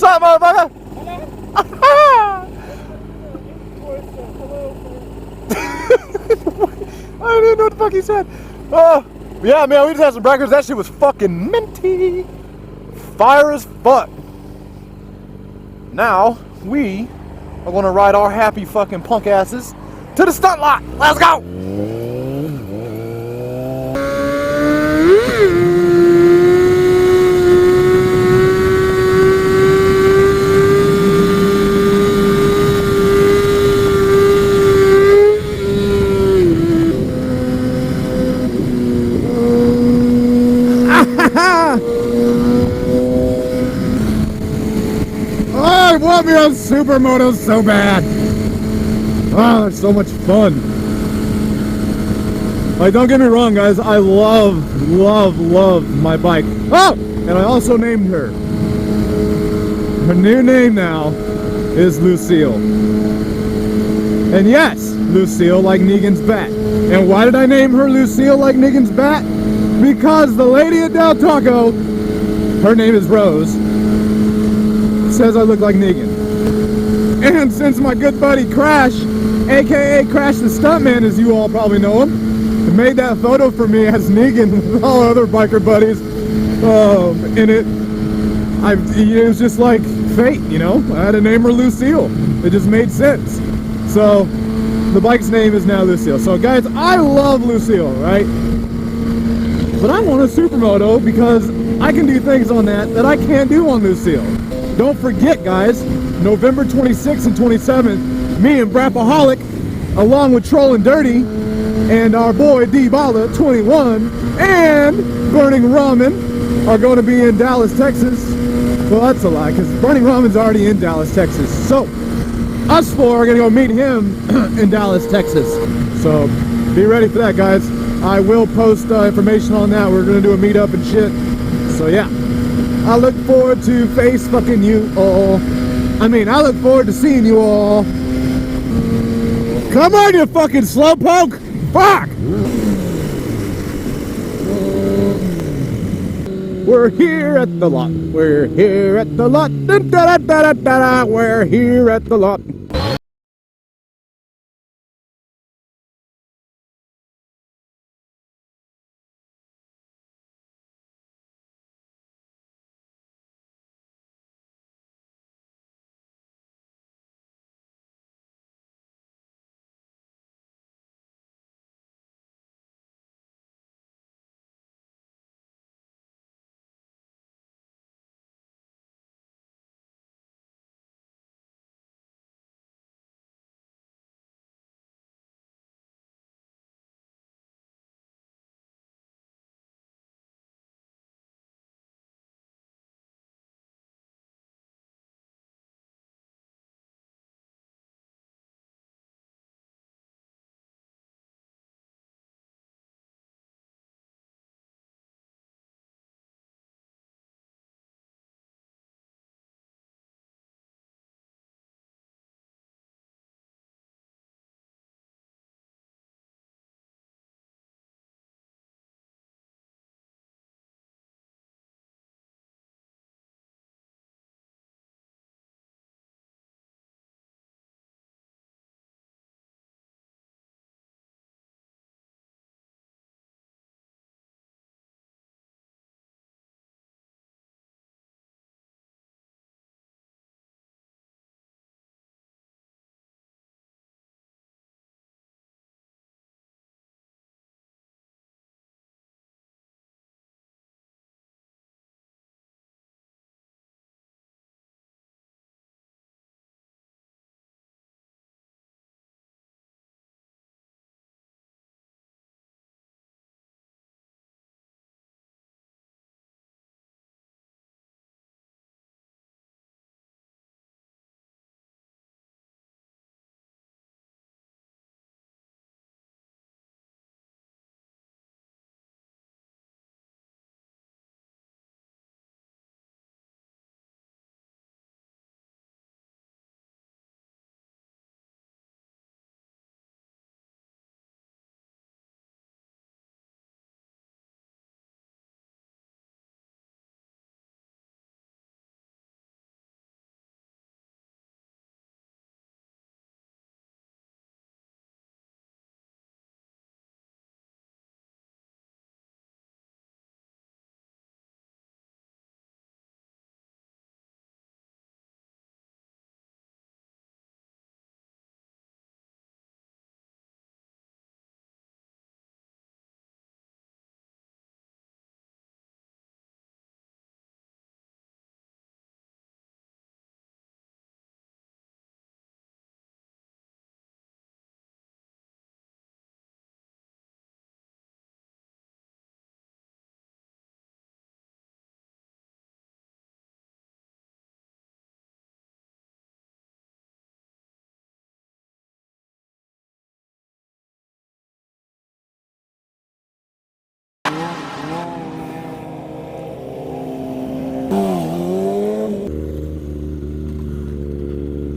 What's up, motherfucker? I don't even know what the fuck he said. Yeah, man, we just had some breakfast. That shit was fucking minty. Fire as fuck. Now, we are gonna ride our happy fucking punk asses to the stunt lot. Let's go! Oh, I want me on supermotos so bad. Oh, it's so much fun. Like, don't get me wrong, guys. I love my bike. Oh! And I also named her. Her new name now is Lucille. And yes, Lucille like Negan's bat. And why did I name her Lucille like Negan's bat? Because the lady at Del Taco, her name is Rose, says I look like Negan. And since my good buddy Crash, aka Crash the Stuntman, as you all probably know him, made that photo for me as Negan with all other biker buddies in it, it was just like fate, you know? I had to name her Lucille. It just made sense. So the bike's name is now Lucille. So guys, I love Lucille, right? But I want a supermoto because I can do things on that I can't do on Lucille. Don't forget, guys, November 26th and 27th, me and Brapaholic, along with Troll and Dirty, and our boy D-Balla, 21, and Burning Ramen are going to be in Dallas, Texas. Well, that's a lie, because Burning Ramen's already in Dallas, Texas. So, us four are going to go meet him in Dallas, Texas. So, be ready for that, guys. I will post information on that. We're going to do a meetup and shit. So, yeah. I look forward to fucking you all. I look forward to seeing you all. Come on, you fucking slowpoke! Fuck! We're here at the lot. We're here at the lot. We're here at the lot.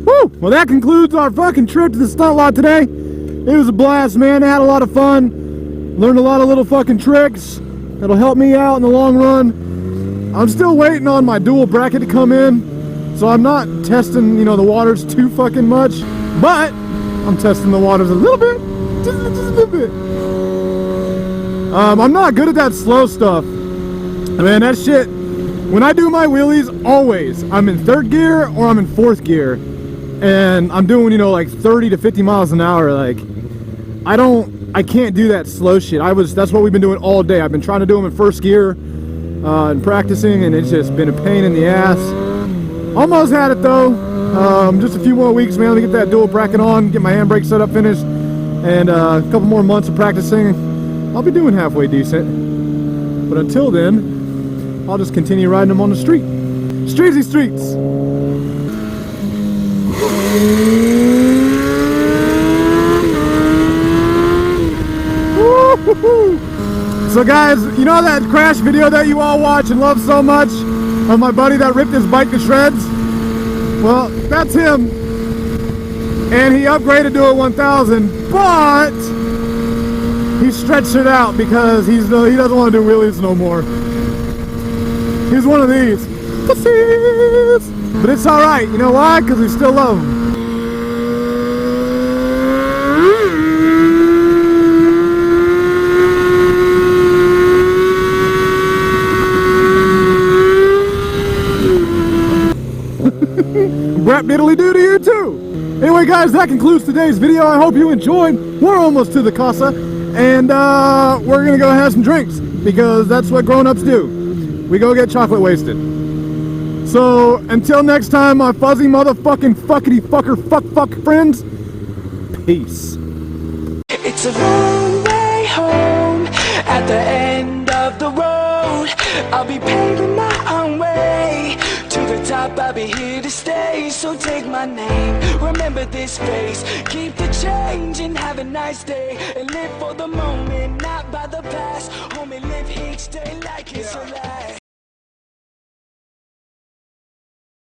Woo! Well, that concludes our fucking trip to the stunt lot today. It was a blast, man. I had a lot of fun. Learned a lot of little fucking tricks that'll help me out in the long run. I'm still waiting on my dual bracket to come in, so I'm not testing, you know, the waters too fucking much, but I'm testing the waters a little bit, just a little bit. I'm not good at that slow stuff. Man, that shit, when I do my wheelies, always, I'm in 3rd gear or I'm in 4th gear, and I'm doing, you know, like 30 to 50 miles an hour. Like, I can't do that slow shit. That's what we've been doing all day. I've been trying to do them in 1st gear and practicing, and it's just been a pain in the ass. Almost had it though. Just a few more weeks, man. Let me get that dual bracket on, get my handbrake setup finished, and a couple more months of practicing. I'll be doing halfway decent. But until then, I'll just continue riding them on the street. Streetsy streets. So guys, you know that crash video that you all watch and love so much of my buddy that ripped his bike to shreds? Well, that's him, and he upgraded to a 1000, but he stretched it out because he doesn't want to do wheelies no more. He's one of these pussies, but it's all right. You know why? Because we still love him. Brap diddly doo to you too. Anyway guys, that concludes today's video. I hope you enjoyed. We're almost to the casa, and we're gonna go have some drinks because that's what grown-ups do. We go get chocolate wasted. So until next time, my fuzzy motherfucking fuckity fucker fuck friends, peace. It's a long way home at the end of the road. I'll be paving my own way to the top. I'll be here to stay, so take my name, remember this face, keep the change and have a nice day, and live for the moment, not by the past. Homie, live each day like it's your last.